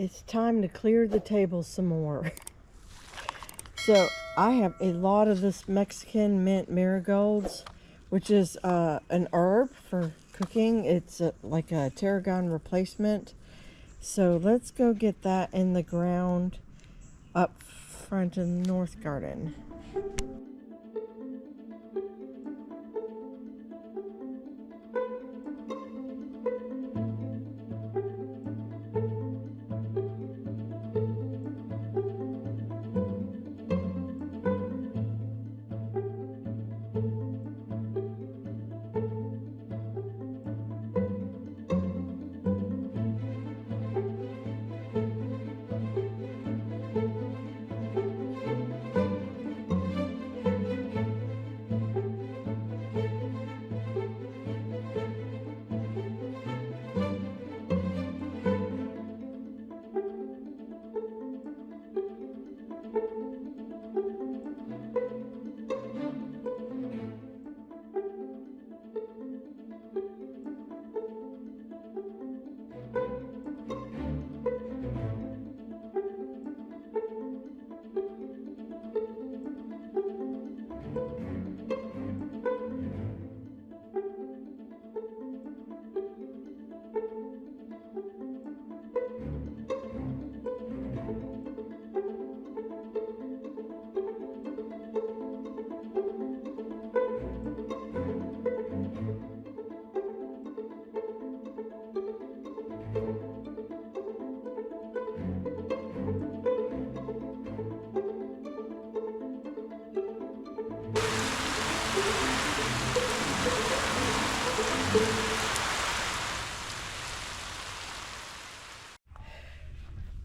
it's time to clear the table some more. So I have a lot of this Mexican mint marigolds, which is an herb for cooking. It's like a tarragon replacement. So let's go get that in the ground up front in the north garden.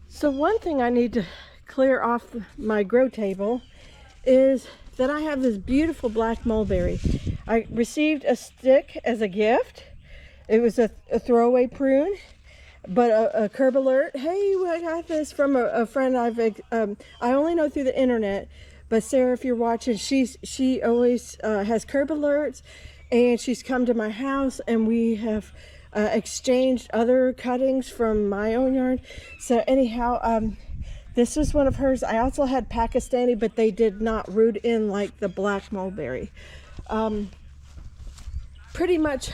So one thing I need to clear off my grow table is that I have this beautiful black mulberry. I received a stick as a gift. It was a throwaway prune, but a curb alert. Hey, I got this from a friend I only know through the internet. But Sarah, if you're watching, she always has curb alerts, and she's come to my house, and we have exchanged other cuttings from my own yard. So anyhow, this was one of hers. I also had Pakistani, but they did not root in like the black mulberry. Pretty much,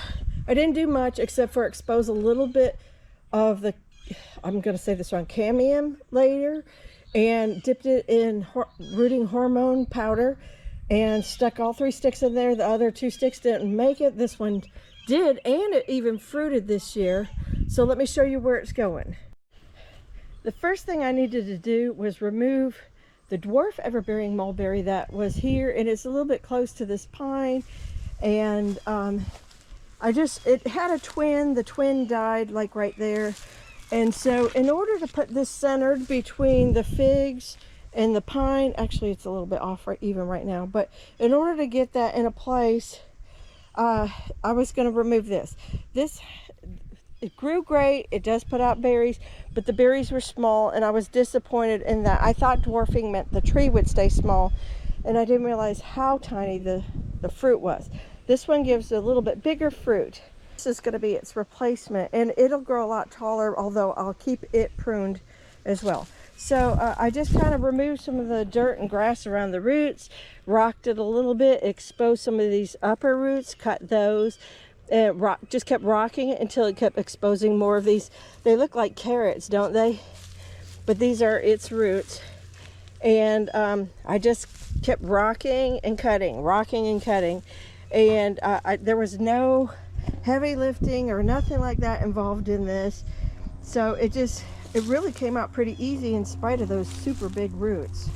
I didn't do much except for expose a little bit of the, I'm going to say this wrong, cadmium layer, and dipped it in rooting hormone powder and stuck all 3 sticks in there. The other 2 sticks didn't make it. This one did, and it even fruited this year. So let me show you where it's going. The first thing I needed to do was remove the dwarf ever-bearing mulberry that was here, and it's a little bit close to this pine. And it had a twin. The twin died like right there. And so in order to put this centered between the figs and the pine, actually it's a little bit off even right now, but in order to get that in a place, I was going to remove this. It grew great. It does put out berries, but the berries were small, and I was disappointed in that. I thought dwarfing meant the tree would stay small, and I didn't realize how tiny the fruit was. This one gives a little bit bigger fruit. This is going to be its replacement, and it'll grow a lot taller, although I'll keep it pruned as well. So I just kind of removed some of the dirt and grass around the roots, rocked it a little bit, exposed some of these upper roots, cut those, and just kept rocking it until it kept exposing more of these. They look like carrots, don't they? But these are its roots. And I just kept rocking and cutting, and there was no heavy lifting or nothing like that involved in this. So it really came out pretty easy in spite of those super big roots.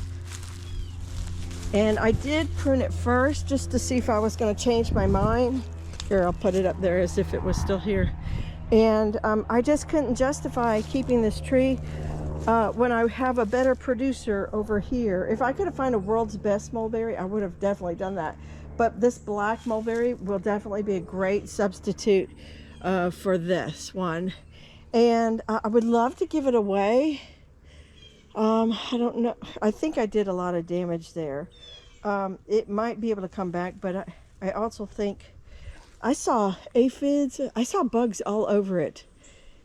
And I did prune it first just to see if I was going to change my mind. Here, I'll put it up there as if it was still here. And I just couldn't justify keeping this tree when I have a better producer over here. If I could have found a world's best mulberry, I would have definitely done that. But this black mulberry will definitely be a great substitute for this one. And I would love to give it away. I don't know. I think I did a lot of damage there. It might be able to come back, but I also think I saw aphids. I saw bugs all over it.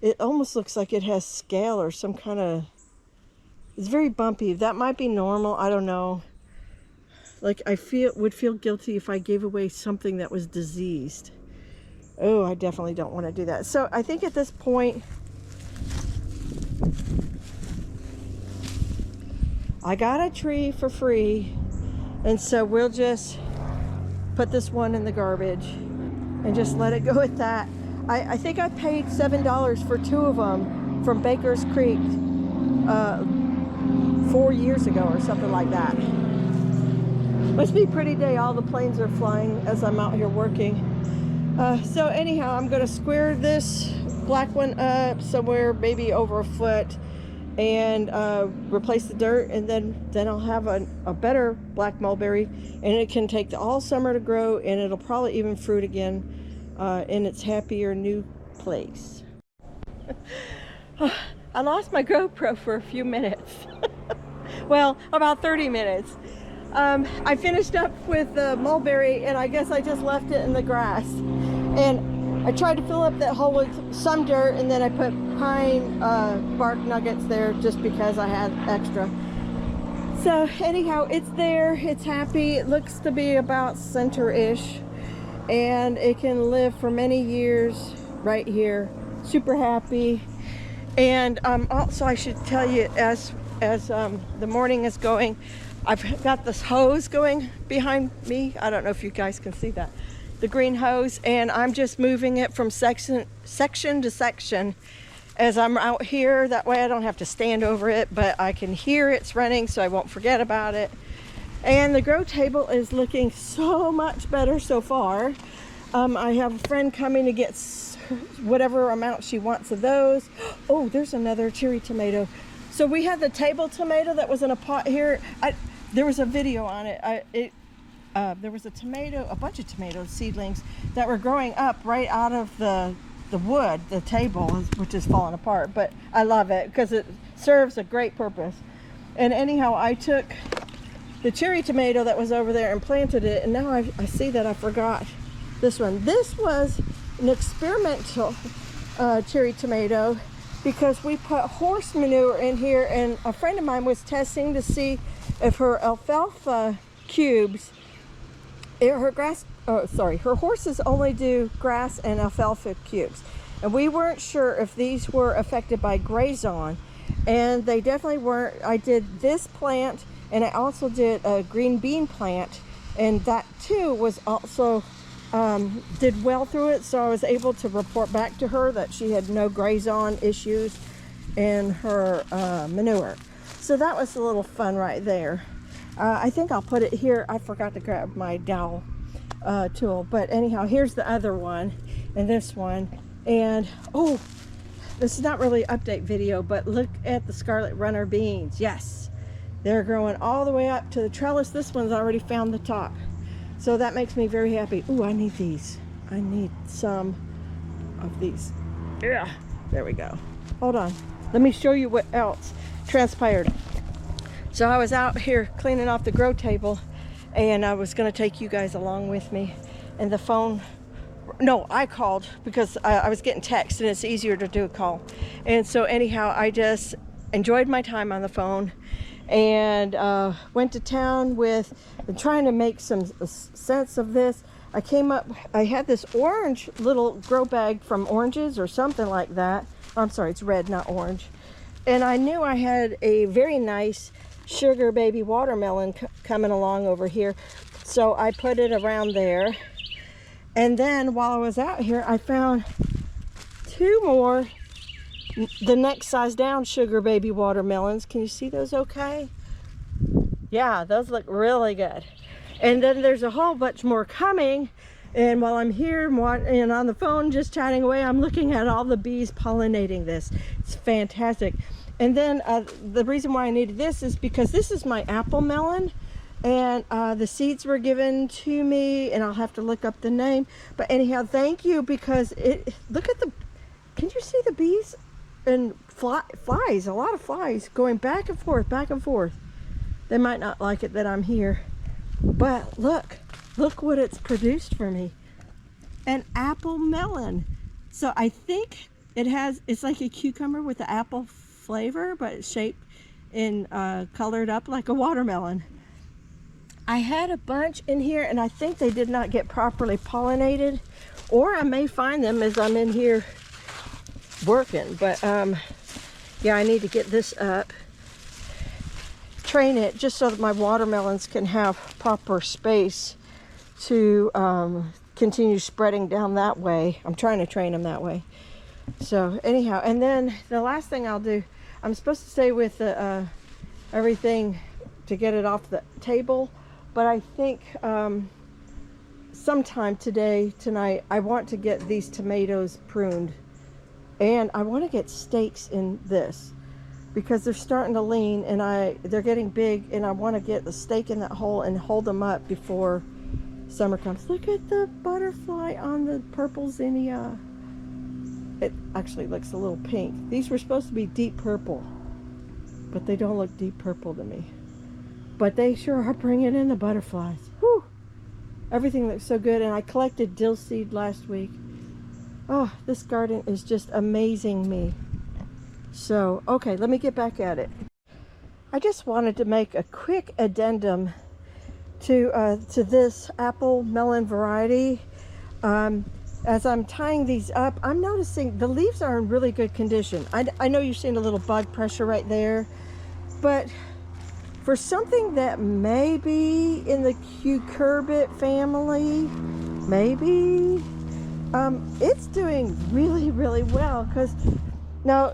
It almost looks like it has scale or some kind of, it's very bumpy. That might be normal, I don't know. Like I would feel guilty if I gave away something that was diseased. Oh, I definitely don't want to do that. So I think at this point, I got a tree for free, and so we'll just put this one in the garbage and just let it go at that. I think I paid $7 for 2 of them from Baker's Creek 4 years ago or something like that. Must be a pretty day. All the planes are flying as I'm out here working. So anyhow, I'm going to square this black one up somewhere maybe over a foot and replace the dirt, and then I'll have a better black mulberry, and it can take all summer to grow, and it'll probably even fruit again in its happier new place. I lost my GoPro for a few minutes. Well, about 30 minutes. I finished up with the mulberry, and I guess I just left it in the grass. And I tried to fill up that hole with some dirt, and then I put pine bark nuggets there just because I had extra. So anyhow, it's there, it's happy. It looks to be about center-ish, and it can live for many years right here. Super happy. And also I should tell you, as the morning is going, I've got this hose going behind me. I don't know if you guys can see that. The green hose, and I'm just moving it from section to section as I'm out here. That way I don't have to stand over it, but I can hear it's running so I won't forget about it. And the grow table is looking so much better so far. I have a friend coming to get whatever amount she wants of those. Oh, there's another cherry tomato. So we had the table tomato that was in a pot here. There was a video on it. There was a bunch of tomato seedlings that were growing up right out of the wood, the table, which is falling apart. But I love it because it serves a great purpose. And anyhow, I took the cherry tomato that was over there and planted it, and now I see that I forgot this one. This was an experimental cherry tomato because we put horse manure in here, and a friend of mine was testing to see if her alfalfa cubes, her horses only do grass and alfalfa cubes, and we weren't sure if these were affected by grazon, and they definitely weren't. I did this plant, and I also did a green bean plant, and that too was also did well through it, so I was able to report back to her that she had no grazon issues in her manure. So that was a little fun right there. I think I'll put it here. I forgot to grab my dowel tool, but anyhow, here's the other one and this one. And oh, this is not really an update video, but look at the scarlet runner beans. Yes, they're growing all the way up to the trellis. This one's already found the top, so that makes me very happy. Ooh, I need these. I need some of these. Yeah, there we go. Hold on, let me show you what else transpired. So I was out here cleaning off the grow table, and I was going to take you guys along with me, and the phone, no, I called because I was getting text, and it's easier to do a call. And so anyhow, I just enjoyed my time on the phone and went to town with trying to make some sense of this. I had this orange little grow bag from Oranges or something like that. I'm sorry, it's red, not orange. And I knew I had a very nice sugar baby watermelon coming along over here, so I put it around there. And then while I was out here, I found 2 more the next size down sugar baby watermelons. Can you see those okay? Yeah, those look really good. And then there's a whole bunch more coming, and while I'm here and on the phone just chatting away, I'm looking at all the bees pollinating this. It's fantastic. And then the reason why I needed this is because this is my apple melon, and the seeds were given to me, and I'll have to look up the name. But anyhow, thank you, because look at can you see the bees and flies, a lot of flies going back and forth, back and forth. They might not like it that I'm here, but look what it's produced for me. An apple melon. So I think it's like a cucumber with the apple flavor, but it's shaped and colored up like a watermelon. I had a bunch in here, and I think they did not get properly pollinated, or I may find them as I'm in here working. But yeah, I need to get this up, train it just so that my watermelons can have proper space to continue spreading down that way. I'm trying to train them that way. So anyhow, and then the last thing I'll do, I'm supposed to stay with the everything to get it off the table, but I think sometime tonight, I want to get these tomatoes pruned, and I want to get stakes in this because they're starting to lean, and they're getting big, and I want to get the stake in that hole and hold them up before summer comes. Look at the butterfly on the purple zinnia. It actually looks a little pink. These were supposed to be deep purple, but they don't look deep purple to me. But they sure are bringing in the butterflies. Whew! Everything looks so good, and I collected dill seed last week. Oh, this garden is just amazing me. So, okay, let me get back at it. I just wanted to make a quick addendum to this apple melon variety. As I'm tying these up, I'm noticing the leaves are in really good condition. I know you're seeing a little bug pressure right there, but for something that may be in the cucurbit family, maybe, it's doing really, really well. Because now,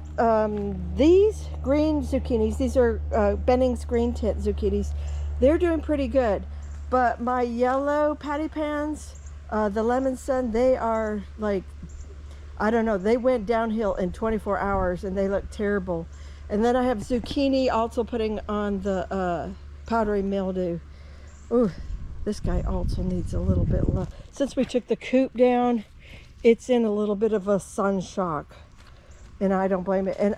these green zucchinis, these are Benning's green tint zucchinis, they're doing pretty good. But my yellow patty pans, the lemon sun, they are like, I don't know, they went downhill in 24 hours and they look terrible. And then I have zucchini also putting on the powdery mildew. Ooh, this guy also needs a little bit of love. Since we took the coop down, it's in a little bit of a sun shock, and I don't blame it. And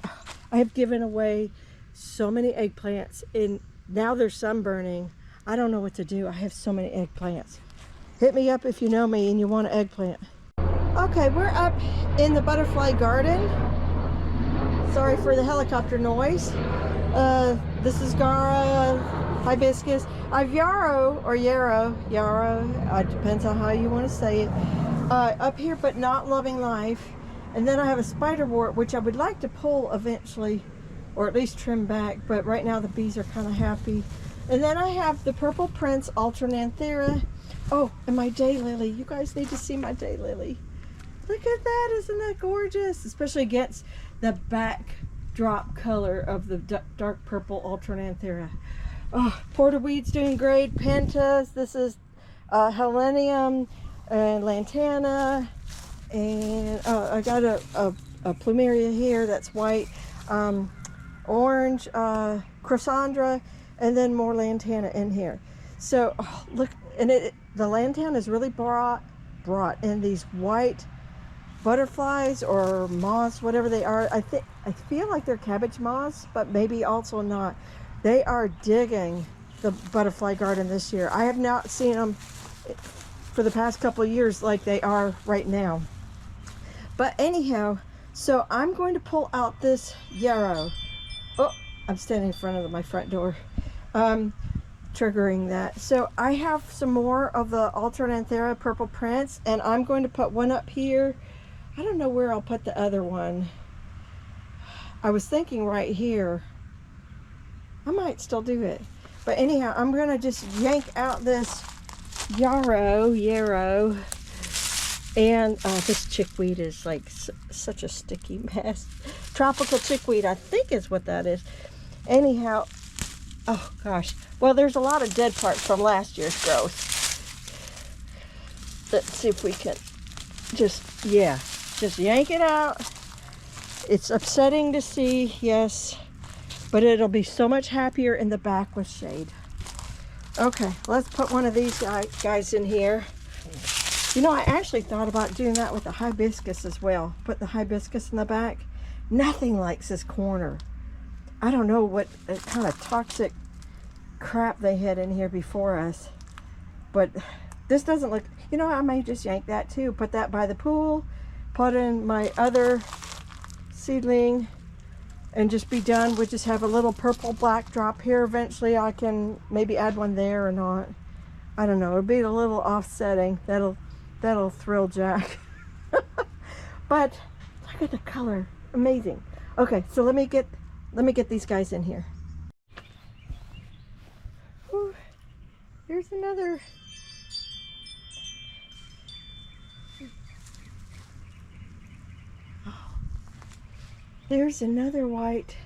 I have given away so many eggplants, and now they're sunburning. I don't know what to do. I have so many eggplants. Hit me up if you know me and you want an eggplant. Okay, we're up in the butterfly garden. Sorry for the helicopter noise. This is Gara, hibiscus. I've yarrow, or yarrow, depends on how you want to say it, up here, but not loving life. And then I have a spiderwort, which I would like to pull eventually, or at least trim back, but right now the bees are kind of happy. And then I have the purple prince alternanthera. Oh, and my daylily. You guys need to see my daylily. Look at that, isn't that gorgeous? Especially against the backdrop color of the dark purple alternanthera. Oh, porterweed's doing great. Pentas, this is helenium and lantana. And I got a plumeria here that's white. Orange, chrysandra, and then more lantana in here. So, oh, look, and the lantana is really brought in these white butterflies or moths, whatever they are. I feel like they're cabbage moths, but maybe also not. They are digging the butterfly garden this year. I have not seen them for the past couple of years like they are right now. But anyhow, so I'm going to pull out this yarrow. Oh, I'm standing in front of my front door, triggering that. So I have some more of the alternanthera purple prince, and I'm going to put one up here. I don't know where I'll put the other one. I was thinking right here. I might still do it. But anyhow, I'm going to just yank out this yarrow. And this chickweed is like such a sticky mess. Tropical chickweed, I think is what that is. Anyhow, oh gosh. Well, there's a lot of dead parts from last year's growth. Let's see if we can just yank it out. It's upsetting to see, yes, but it'll be so much happier in the back with shade. Okay, let's put one of these guys in here. You know, I actually thought about doing that with the hibiscus as well. Put the hibiscus in the back. Nothing likes this corner. I don't know what kind of toxic crap they had in here before us, but this doesn't look, you know, I may just yank that too. Put that by the pool, put in my other seedling and just be done. We'll just have a little purple black drop here. Eventually I can maybe add one there or not. I don't know. It'll be a little offsetting. That'll thrill Jack. But look at the color. Amazing. Okay, so let me get these guys in here. Whew. Here's another. Oh. There's another white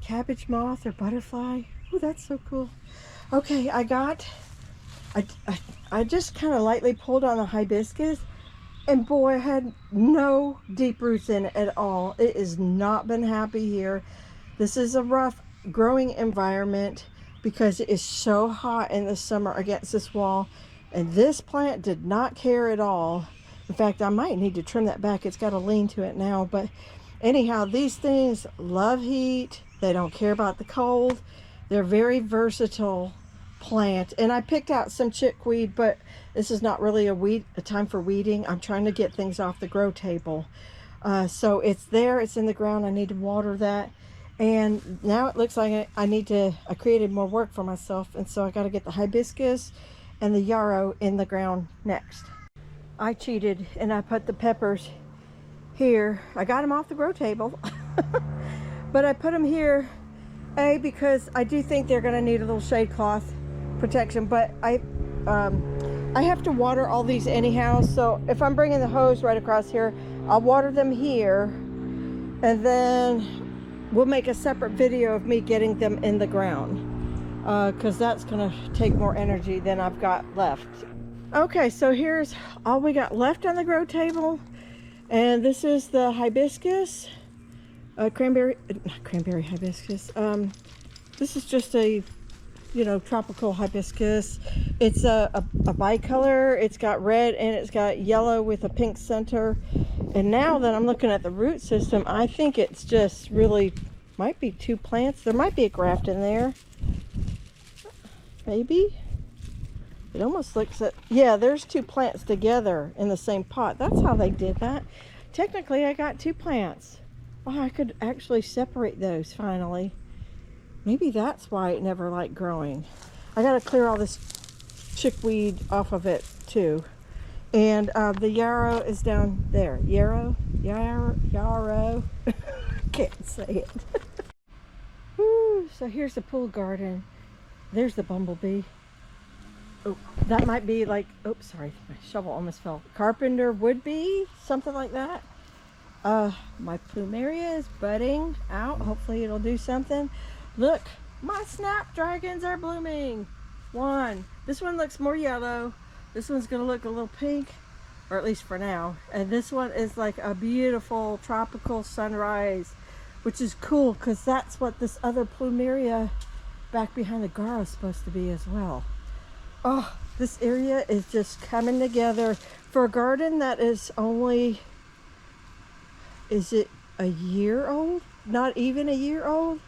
cabbage moth or butterfly. Oh, that's so cool. Okay, I just kind of lightly pulled on the hibiscus, and boy, I had no deep roots in it at all. It has not been happy here. This is a rough growing environment because it is so hot in the summer against this wall, and this plant did not care at all. In fact, I might need to trim that back. It's got a lean to it now, but anyhow, these things love heat. They don't care about the cold. They're very versatile plant. And I picked out some chickweed, but this is not really a time for weeding. I'm trying to get things off the grow table. So it's there, it's in the ground. I need to water that. And now it looks like I created more work for myself. And so I got to get the hibiscus and the yarrow in the ground next. I cheated and I put the peppers here. I got them off the grow table, but I put them here, because I do think they're going to need a little shade cloth protection, but I have to water all these anyhow. So if I'm bringing the hose right across here, I'll water them here, and then we'll make a separate video of me getting them in the ground, because that's going to take more energy than I've got left. Okay, so here's all we got left on the grow table, and this is the hibiscus, cranberry hibiscus. This is just a, tropical hibiscus. It's a bicolor. It's got red and it's got yellow with a pink center. And now that I'm looking at the root system, I think it's just really might be two plants. There might be a graft in there. Maybe. It almost looks at, yeah, there's two plants together in the same pot. That's how they did that. Technically, I got two plants. Oh, I could actually separate those finally. Maybe that's why it never liked growing. I got to clear all this chickweed off of it too. And the yarrow is down there. Yarrow. Can't say it. Woo, so here's the pool garden. There's the bumblebee. Oh, that might be like, oops, sorry, my shovel almost fell. Carpenter would-be, something like that. My plumeria is budding out. Hopefully it'll do something. Look, my snapdragons are blooming. One. This one looks more yellow. This one's gonna look a little pink, or at least for now. And this one is like a beautiful tropical sunrise, which is cool because that's what this other plumeria back behind the garro is supposed to be as well. Oh, this area is just coming together for a garden that is only, is it a year old? Not even a year old?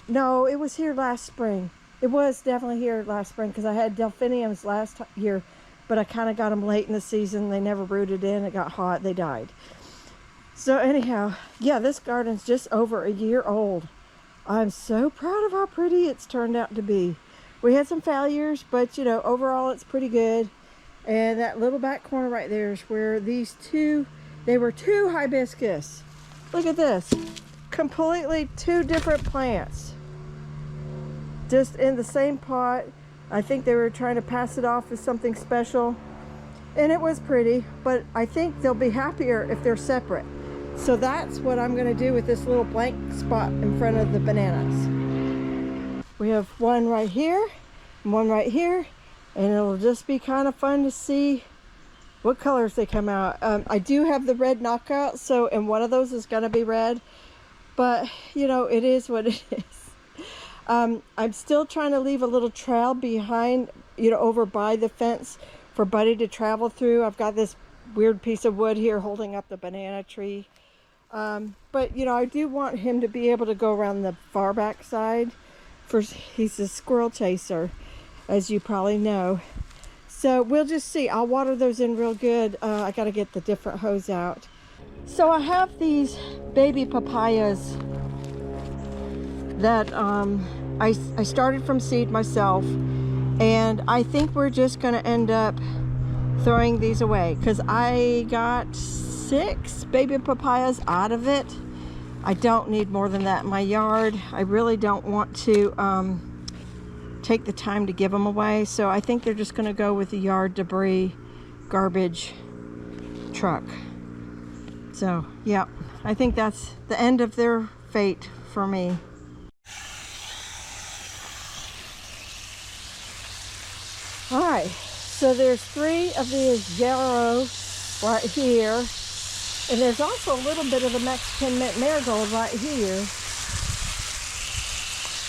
No, it was here last spring. It was definitely here last spring because I had delphiniums last year, but I kind of got them late in the season. They never rooted in. It got hot. They died. So anyhow, yeah, this garden's just over a year old. I'm so proud of how pretty it's turned out to be. We had some failures, but overall it's pretty good. And that little back corner right there is where these two, they were two hibiscus. Look at this. Completely two different plants. Just in the same pot. I think they were trying to pass it off as something special. And it was pretty, but I think they'll be happier if they're separate. So that's what I'm going to do with this little blank spot in front of the bananas. We have one right here and one right here, and it'll just be kind of fun to see what colors they come out. I do have the red knockout, and one of those is going to be red, but it is what it is. I'm still trying to leave a little trail behind, over by the fence for Buddy to travel through. I've got this weird piece of wood here holding up the banana tree. But I do want him to be able to go around the far back side. He's a squirrel chaser, as you probably know. So we'll just see. I'll water those in real good. I got to get the different hose out. So I have these baby papayas that I started from seed myself, and I think we're just gonna end up throwing these away because I got 6 baby papayas out of it. I don't need more than that in my yard. I really don't want to take the time to give them away, so I think they're just gonna go with the yard debris garbage truck. So yeah, I think that's the end of their fate for me. All right, so there's 3 of these yarrow right here, and there's also a little bit of the Mexican mint marigold right here.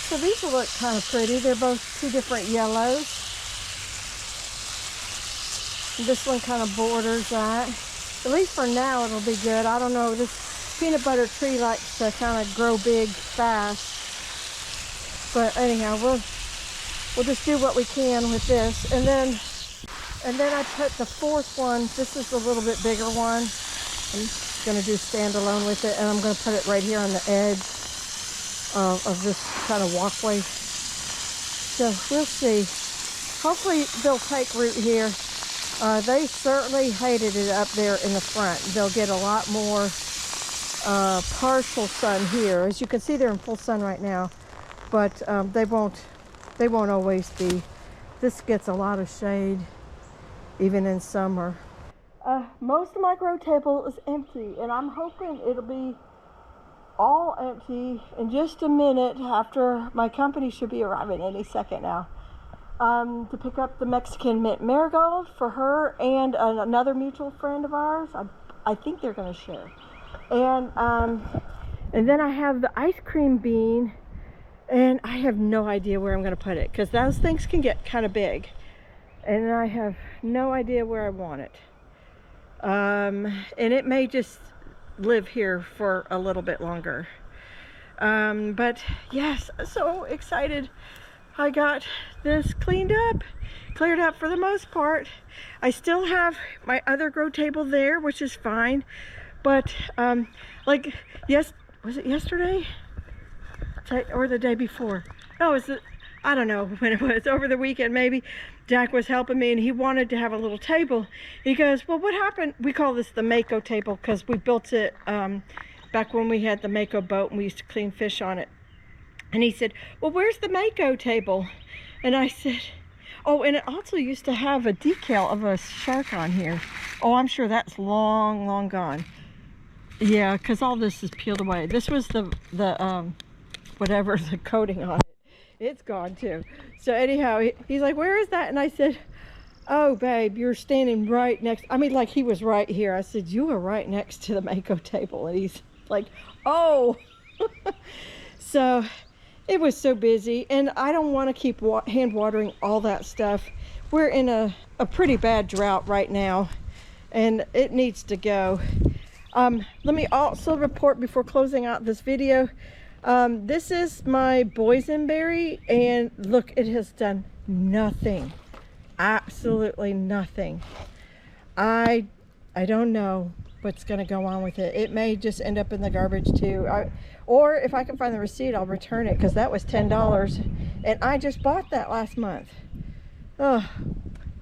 So these will look kind of pretty. They're both 2 different yellows. This one kind of borders that. At least for now it'll be good. I don't know, this peanut butter tree likes to kind of grow big fast. But anyhow, we'll just do what we can with this. And then I put the 4th one. This is a little bit bigger one. I'm gonna do standalone with it, and I'm gonna put it right here on the edge of this kind of walkway. So we'll see. Hopefully they'll take root here. They certainly hated it up there in the front. They'll get a lot more partial sun here. As you can see, they're in full sun right now, but they won't always be. This gets a lot of shade even in summer. Most of my grow table is empty, and I'm hoping it'll be all empty in just a minute after my company should be arriving any second now. To pick up the Mexican mint marigold for her and another mutual friend of ours. I think they're going to share. And then I have the ice cream bean, and I have no idea where I'm going to put it because those things can get kind of big, and I have no idea where I want it. And it may just live here for a little bit longer. But yes, so excited. I got this cleared up for the most part. I still have my other grow table there, which is fine. But like, was it yesterday or the day before? No, I don't know when it was, over the weekend maybe. Jack was helping me, and he wanted to have a little table. He goes, well, what happened? We call this the Mako table because we built it back when we had the Mako boat and we used to clean fish on it. And he said, well, where's the Mako table? And I said, oh, and it also used to have a decal of a shark on here. Oh, I'm sure that's long, long gone. Yeah, because all this is peeled away. This was the whatever, the coating on it. It's gone too. So anyhow, he's like, where is that? And I said, oh, babe, you're standing right next. I mean, like, he was right here. I said, you are right next to the Mako table. And he's like, oh. So it was so busy, and I don't want to keep hand watering all that stuff. We're in a pretty bad drought right now, and it needs to go. Let me also report before closing out this video. This is my boysenberry, and look, it has done nothing. Absolutely nothing. I don't know what's going to go on with it. It may just end up in the garbage too. Or if I can find the receipt, I'll return it because that was $10, and I just bought that last month. Oh,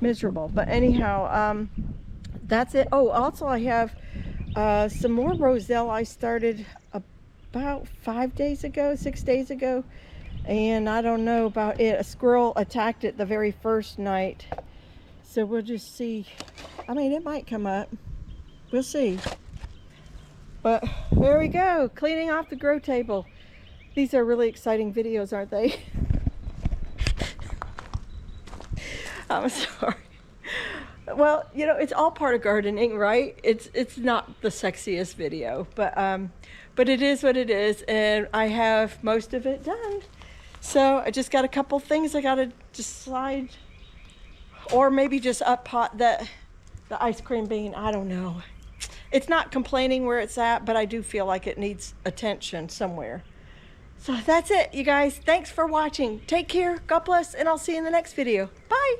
miserable. But anyhow, that's it. Oh, also I have some more roselle I started about 6 days ago, and I don't know about it. A squirrel attacked it the very first night, so we'll just see. I mean, it might come up. We'll see. But there we go, cleaning off the grow table. These are really exciting videos, aren't they? I'm sorry. Well, you know, it's all part of gardening, right? It's not the sexiest video, but it is what it is, and I have most of it done. So I just got a couple things I gotta decide, or maybe just up pot the ice cream bean. I don't know. It's not complaining where it's at, but I do feel like it needs attention somewhere. So that's it, you guys. Thanks for watching. Take care, God bless, and I'll see you in the next video. Bye.